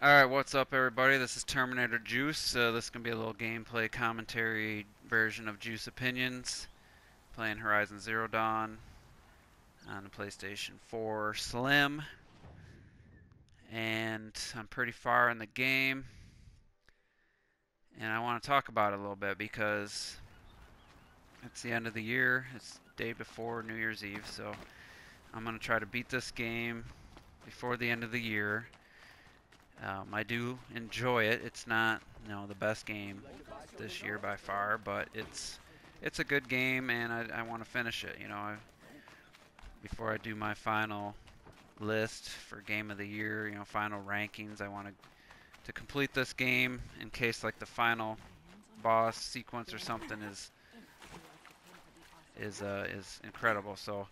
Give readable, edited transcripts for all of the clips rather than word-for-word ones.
Alright, what's up everybody? This is Terminator Juice. This is going to be a little gameplay commentary version of Juice Opinions. Playing Horizon Zero Dawn on the PlayStation 4 Slim. And I'm pretty far in the game. And I want to talk about it a little bit because it's the end of the year. It's the day before New Year's Eve. So I'm going to try to beat this game before the end of the year. I do enjoy it. It's not, the best game this year by far, but it's a good game, and I want to finish it. Before I do my final list for Game of the Year, final rankings, I want to complete this game in case like the final boss sequence or something is incredible. So,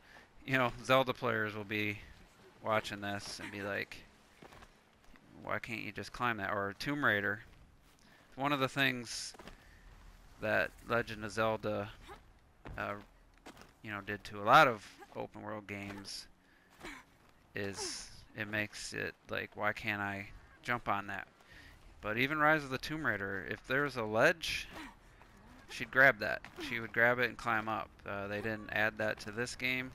Zelda players will be watching this and be like, why can't you just climb that? Or Tomb Raider. One of the things that Legend of Zelda, did to a lot of open world games is it makes it like, why can't I jump on that? But even Rise of the Tomb Raider, if there's a ledge, she'd grab that. She would grab it and climb up. They didn't add that to this game,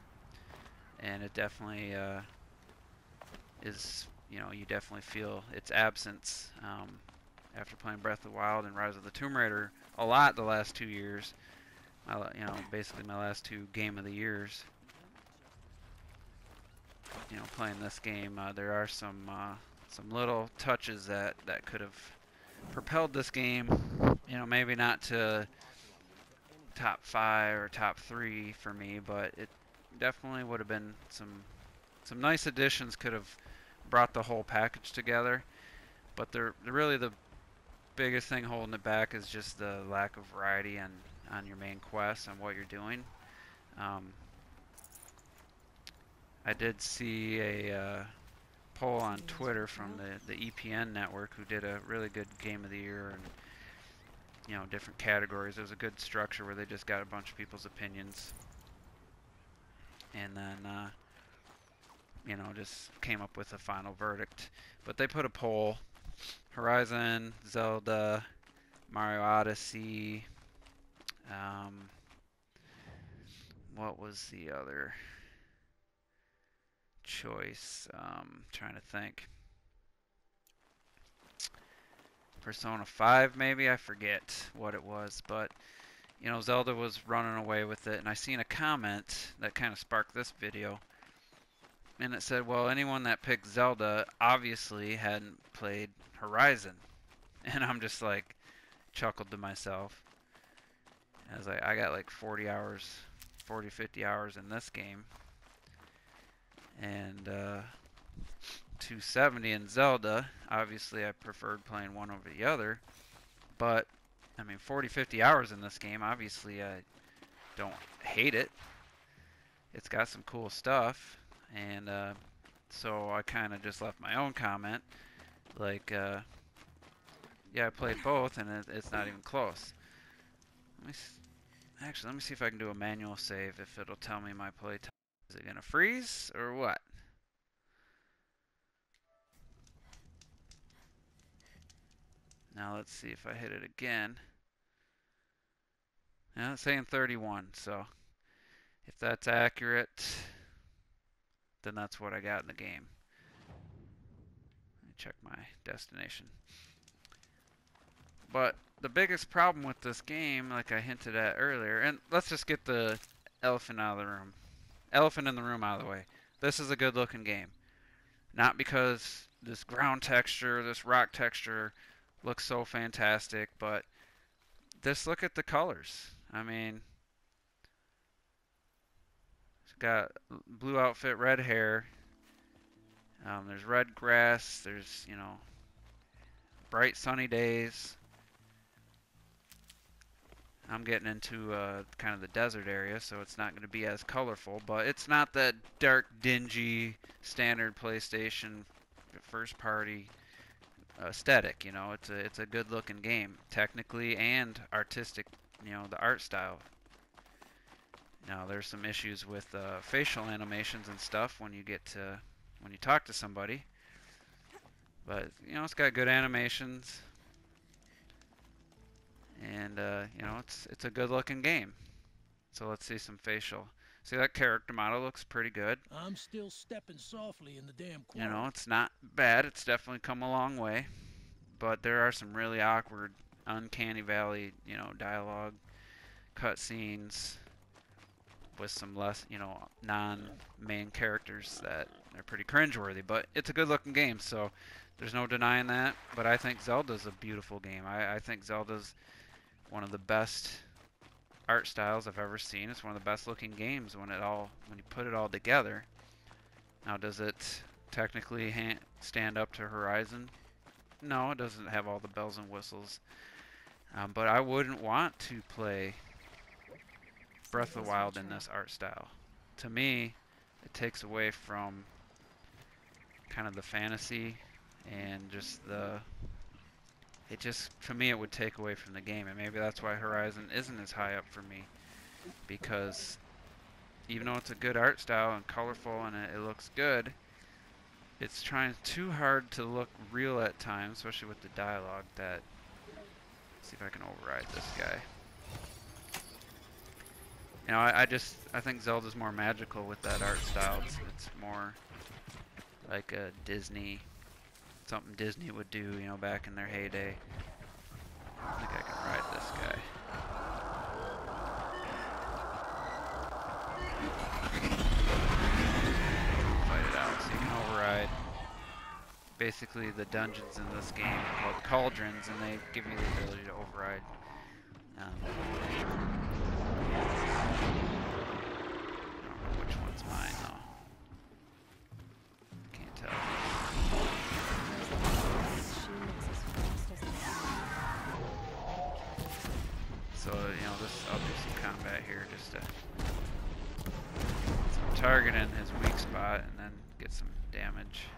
and it definitely is. You definitely feel its absence after playing Breath of the Wild and Rise of the Tomb Raider a lot the last 2 years. Basically my last two Game of the Years. Playing this game, there are some little touches that could have propelled this game. Maybe not to top 5 or top 3 for me, but it definitely would have been some nice additions. Could have brought the whole package together. But really the biggest thing holding it back is just the lack of variety on your main quest and what you're doing. I did see a poll on Twitter from the EPN network, who did a really good Game of the Year and different categories. There was a good structure where they just got a bunch of people's opinions and then just came up with a final verdict. But they put a poll: Horizon, Zelda, Mario Odyssey. What was the other choice? Trying to think. Persona 5, maybe? I forget what it was, but Zelda was running away with it, and I seen a comment that kind of sparked this video, and it said, well, anyone that picked Zelda obviously hadn't played Horizon. And I'm just like, chuckled to myself. I was like, I got like 40 hours, 40, 50 hours in this game. And 270 in Zelda. Obviously, I preferred playing one over the other. But, 40, 50 hours in this game. Obviously, I don't hate it. It's got some cool stuff. And so I kind of just left my own comment. Like, yeah, I played both, and it's not even close. Let me see if I can do a manual save, if it'll tell me my play time. Is it going to freeze, or what? Now let's see if I hit it again. Now it's saying 31, so if that's accurate, then that's what I got in the game. Let me check my destination. But the biggest problem with this game, like I hinted at earlier, and let's just get the elephant out of the room. Elephant in the room out of the way. This is a good looking game. Not because this ground texture, this rock texture looks so fantastic, but just look at the colors. It's got blue outfit, red hair. There's red grass. There's, bright sunny days. I'm getting into kind of the desert area, so it's not going to be as colorful, but it's not that dark, dingy, standard PlayStation first-party aesthetic. It's a good-looking game, technically and artistic. The art style. Now, there's some issues with facial animations and stuff when you talk to somebody, But it's got good animations, and it's a good looking game. So let's see some facial. See, that character model looks pretty good. I'm still stepping softly in the damn quarry. It's not bad. It's definitely come a long way. But there are some really awkward, uncanny valley, dialogue, cutscenes with some less, non-main characters that are pretty cringeworthy. But it's a good-looking game, so there's no denying that. But I think Zelda's a beautiful game. I think Zelda's one of the best art styles I've ever seen. It's one of the best looking games when you put it all together. Now, does it technically stand up to Horizon? No, it doesn't have all the bells and whistles. But I wouldn't want to play Breath of the Wild in this art style. To me, it takes away from kind of the fantasy and just for me, it would take away from the game. And maybe that's why Horizon isn't as high up for me. Because even though it's a good art style and colorful and it looks good, it's trying too hard to look real at times, especially with the dialogue. Let's see if I can override this guy. I think Zelda's more magical with that art style. It's more like a something Disney would do, back in their heyday. I think I can ride this guy. Fight it out so you can override. Basically, the dungeons in this game are called cauldrons, and they give you the ability to override. I don't know which one's mine, though. Can't tell. So, I'll do some combat here just to... So I'm targeting his weak spot and then get some damage.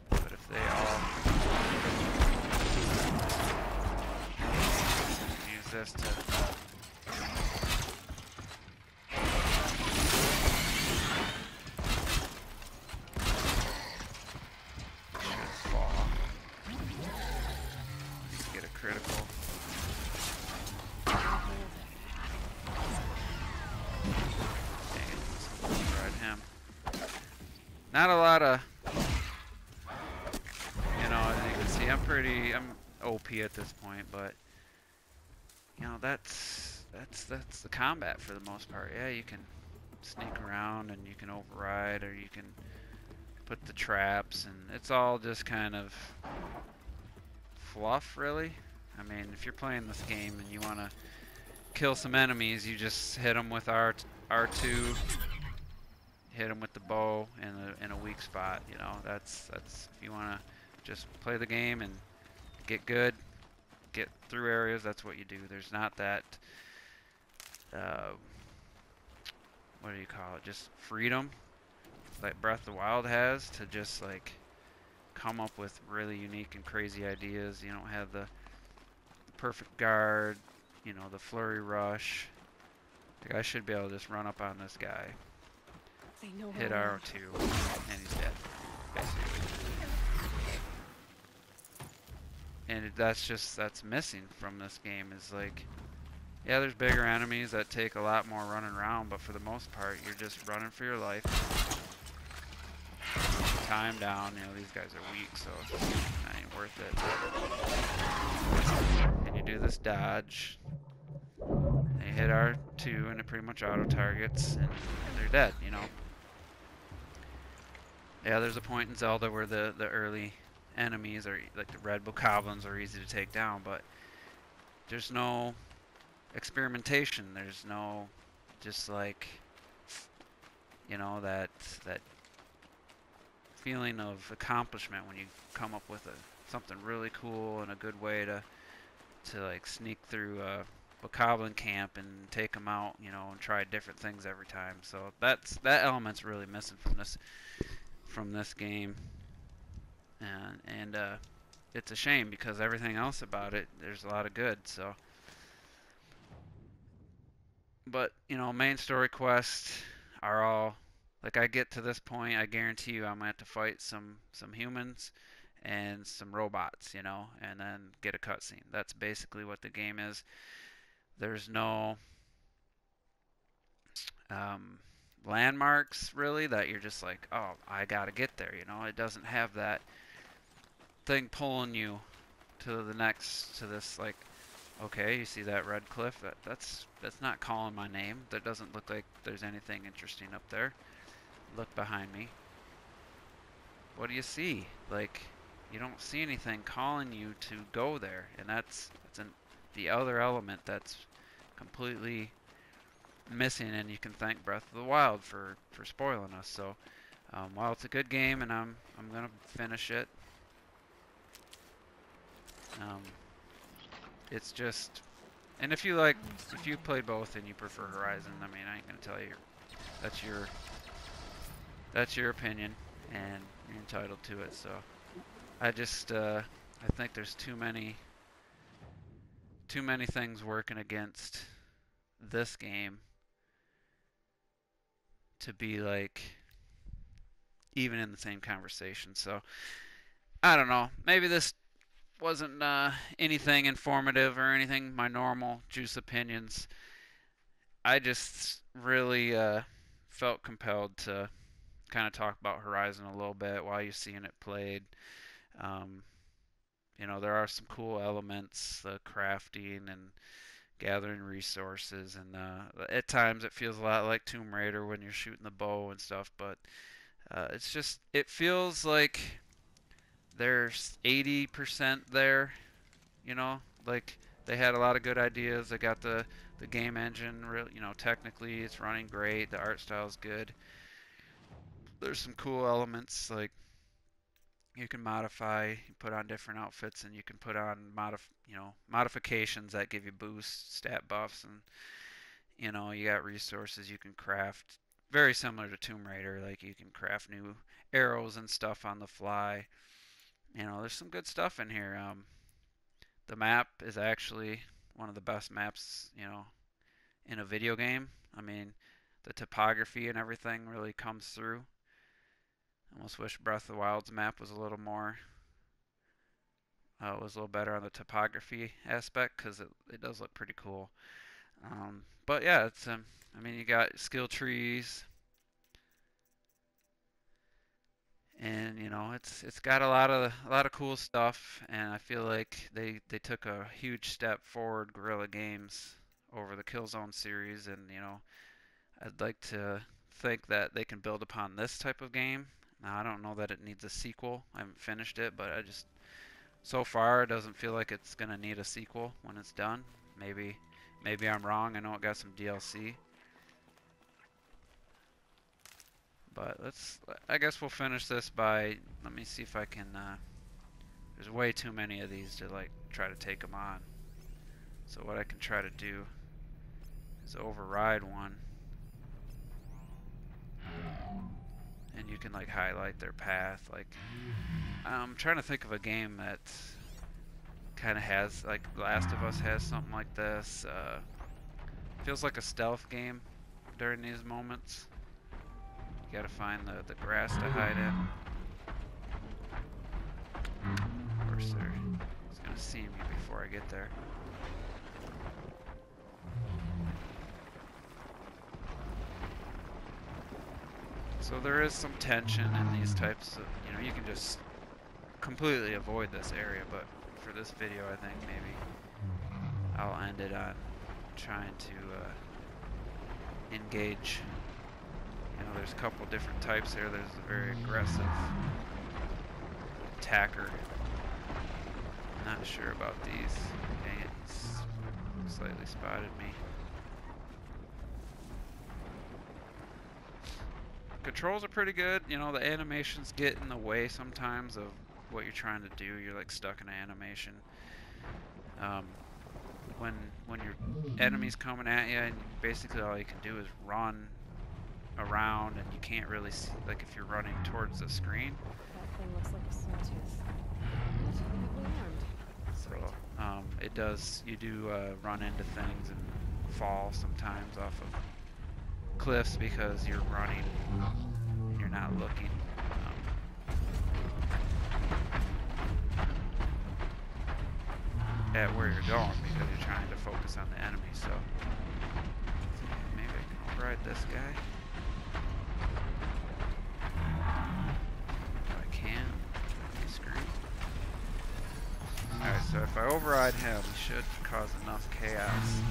But if they all... Use this to... Should fall. Need to get a critical. Not a lot of, as you can see, I'm OP at this point, but that's the combat for the most part. Yeah, you can sneak around and you can override, or you can put the traps, and it's all just kind of fluff, really. I mean, if you're playing this game and you want to kill some enemies, you just hit them with R2. Hit them with the bow in a weak spot. That's if you want to just play the game and get good, get through areas. That's what you do. There's not that what do you call it? Just freedom like Breath of the Wild has to just like come up with really unique and crazy ideas. You don't have the perfect guard. The flurry rush. Like I should be able to just run up on this guy. Hit R2, and he's dead, basically. And that's missing from this game, is like, yeah, there's bigger enemies that take a lot more running around, but for the most part, you're just running for your life. Time down, these guys are weak, so it's not even worth it. And you do this dodge. They hit R2, and it pretty much auto-targets, and they're dead, Yeah, there's a point in Zelda where the early enemies, are like the red bokoblins, are easy to take down, but there's no experimentation. There's no just like that feeling of accomplishment when you come up with something really cool and a good way to like sneak through a bokoblin camp and take them out, and try different things every time. So that element's really missing from this game, and it's a shame because everything else about it, there's a lot of good. So, but main story quests are all Like I get to this point, I guarantee you I'm gonna have to fight some humans and some robots, you know, and then get a cutscene. That's basically what the game is. There's no um, landmarks really that you're just like, oh, I gotta get there, you know. It doesn't have that thing pulling you to the next to this like, okay, you see that red cliff? That's not calling my name. That doesn't look like there's anything interesting up there. Look behind me. What do you see? Like, you don't see anything calling you to go there, and the other element that's completely missing. And you can thank Breath of the Wild for spoiling us. So, while it's a good game, and I'm gonna finish it. Um, it's just, and if you played both and you prefer Horizon, I mean, I ain't gonna tell you that's your that's your opinion, and you're entitled to it. So I think there's too many things working against this game to be like even in the same conversation. So I don't know. Maybe this wasn't anything informative or anything. My normal juice opinions. I just really felt compelled to kind of talk about Horizon a little bit while you're seeing it played. Um, you know, there are some cool elements, the crafting and gathering resources, and at times it feels a lot like Tomb Raider when you're shooting the bow and stuff. But it feels like there's 80% there. You know, like they had a lot of good ideas. They got the game engine, real, you know, technically it's running great. The art style is good. There's some cool elements like you can modify, you put on different outfits, and you can put on modifications that give you boosts, stat buffs, and you know you got resources you can craft. Very similar to Tomb Raider, like you can craft new arrows and stuff on the fly. You know, there's some good stuff in here. The map is actually one of the best maps, you know, in a video game. I mean, the topography and everything really comes through. I almost wish Breath of the Wild's map was a little more, was a little better on the topography aspect because it does look pretty cool. But yeah, I mean, you got skill trees, and you know, it's got a lot of cool stuff, and I feel like they took a huge step forward, Guerrilla Games, over the Killzone series, and you know, I'd like to think that they can build upon this type of game. Now, I don't know that it needs a sequel. I haven't finished it, but so far it doesn't feel like it's gonna need a sequel when it's done. Maybe I'm wrong. I know it got some DLC, but I guess we'll finish this by. Let me see if I can. There's way too many of these to like try to take them on. So what I can try to do is override one, and you can like highlight their path. Like I'm trying to think of a game that kind of has like Last of Us has something like this. Feels like a stealth game during these moments. You gotta find the grass to hide in. Of course, he's gonna see me before I get there. So there is some tension in these types of, you know, you can just completely avoid this area, but for this video I think maybe I'll end it on trying to engage. You know, there's a couple different types here. There's a very aggressive attacker. Not sure about these. Dang it, he's slightly spotted me. Controls are pretty good. You know, the animations get in the way sometimes of what you're trying to do. You're like stuck in an animation. When your enemy's coming at you, and basically all you can do is run around, and you can't really see, like if you're running towards the screen. That thing looks like a sawtooth. So it does. You do run into things and fall sometimes off of cliffs because you're running you're not looking. At where you're going because you're trying to focus on the enemy. So maybe I can override this guy. If I can. Screen. Alright, so if I override him, he should cause enough chaos.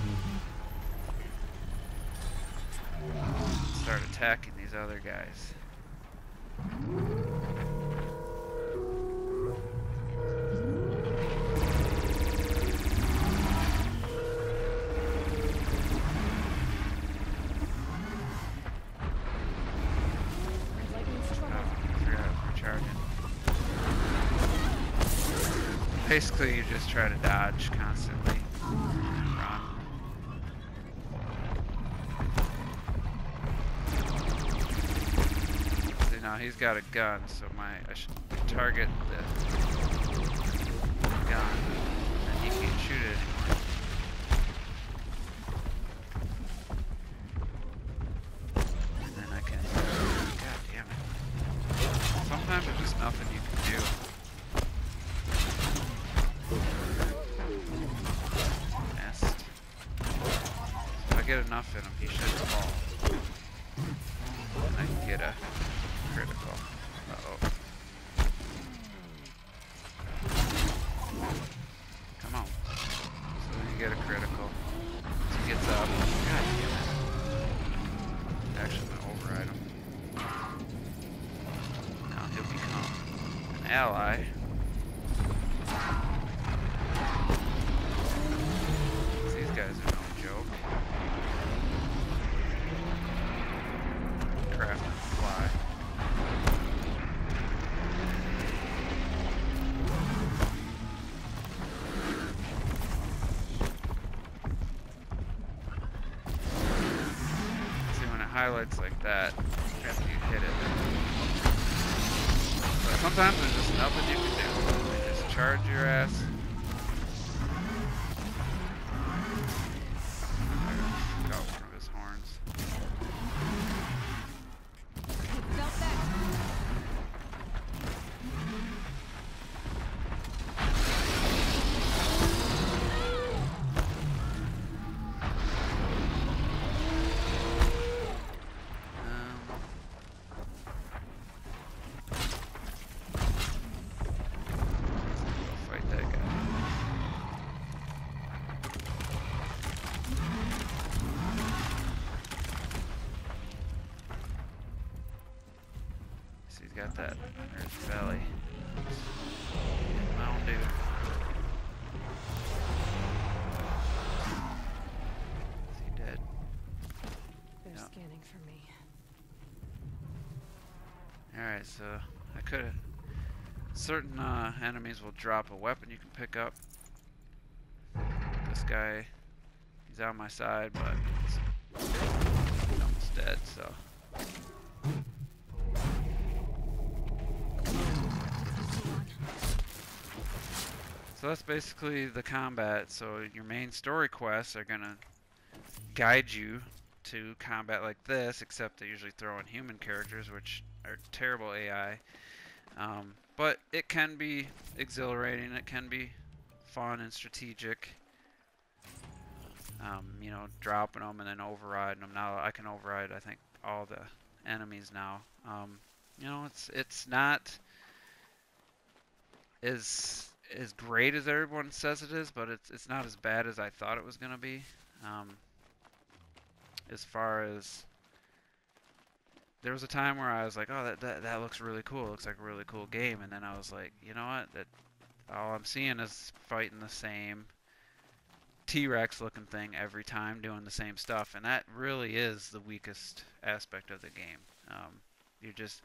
Start attacking these other guys. Basically, you just try to dodge constantly. Run. See, now he's got a gun, so I should target the gun, and he can't shoot it anymore. And then I can. God damn it! Sometimes there's just nothing you can do. Get enough in him, he should fall. I can get a critical. Uh-oh. Come on. So then you get a critical. So he gets up. God damn it. Actually, I'm gonna override him. Now he'll become an ally. These guys are no joke. Craft and fly. See, when it highlights like that, after you hit it. But sometimes there's just nothing you can do. They just charge your ass. Got one of his horns. He's got that. There's the belly. Mountain Dew. Is he dead? They're Yep. scanning for me. Alright, so I could've. Certain enemies will drop a weapon you can pick up. This guy, he's on my side, but he's almost dead, so. So that's basically the combat. So your main story quests are gonna guide you to combat like this, except they usually throw in human characters, which are terrible AI. But it can be exhilarating. It can be fun and strategic. You know, dropping them and then overriding them. Now I can override, I think, all the enemies now. You know, it's not as great as everyone says it is, but it's not as bad as I thought it was gonna be. As far as there was a time where I was like, oh, that looks really cool. It looks like a really cool game, and then I was like, you know what? That all I'm seeing is fighting the same T-Rex looking thing every time, doing the same stuff, and that really is the weakest aspect of the game. You just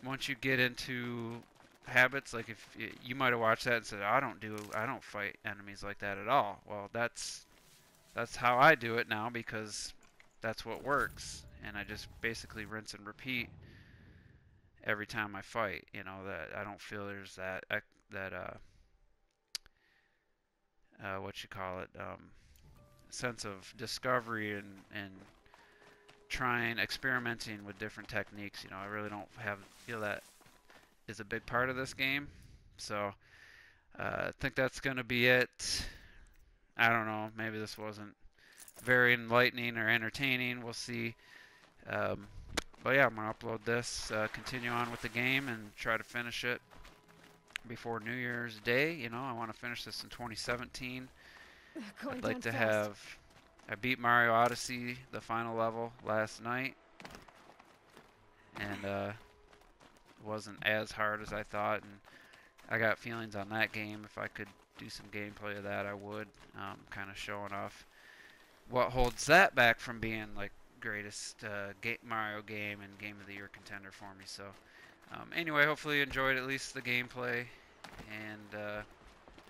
once you get into habits, like if you might have watched that and said, I don't fight enemies like that at all. Well, that's how I do it now because that's what works, and I just basically rinse and repeat every time I fight. You know, that I don't feel there's that what you call it, sense of discovery and trying, experimenting with different techniques. You know, I really don't feel that is a big part of this game. So I think that's going to be it. I don't know. Maybe this wasn't very enlightening or entertaining. We'll see. But yeah, I'm going to upload this, continue on with the game, and try to finish it before New Year's Day. You know, I want to finish this in 2017. I'd like to have... I beat Mario Odyssey, the final level, last night. And it wasn't as hard as I thought. And I got feelings on that game. If I could do some gameplay of that, I would. Kind of showing off what holds that back from being like greatest Mario game and Game of the Year contender for me. So anyway, hopefully you enjoyed at least the gameplay. And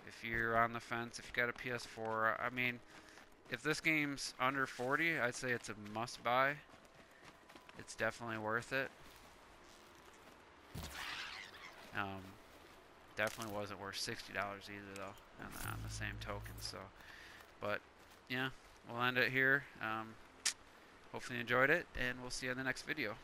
if you're on the fence, if you got a PS4, I mean, if this game's under 40, I'd say it's a must-buy. It's definitely worth it. Definitely wasn't worth $60 either, though, on the same token. So, but yeah, we'll end it here. Hopefully you enjoyed it, and we'll see you in the next video.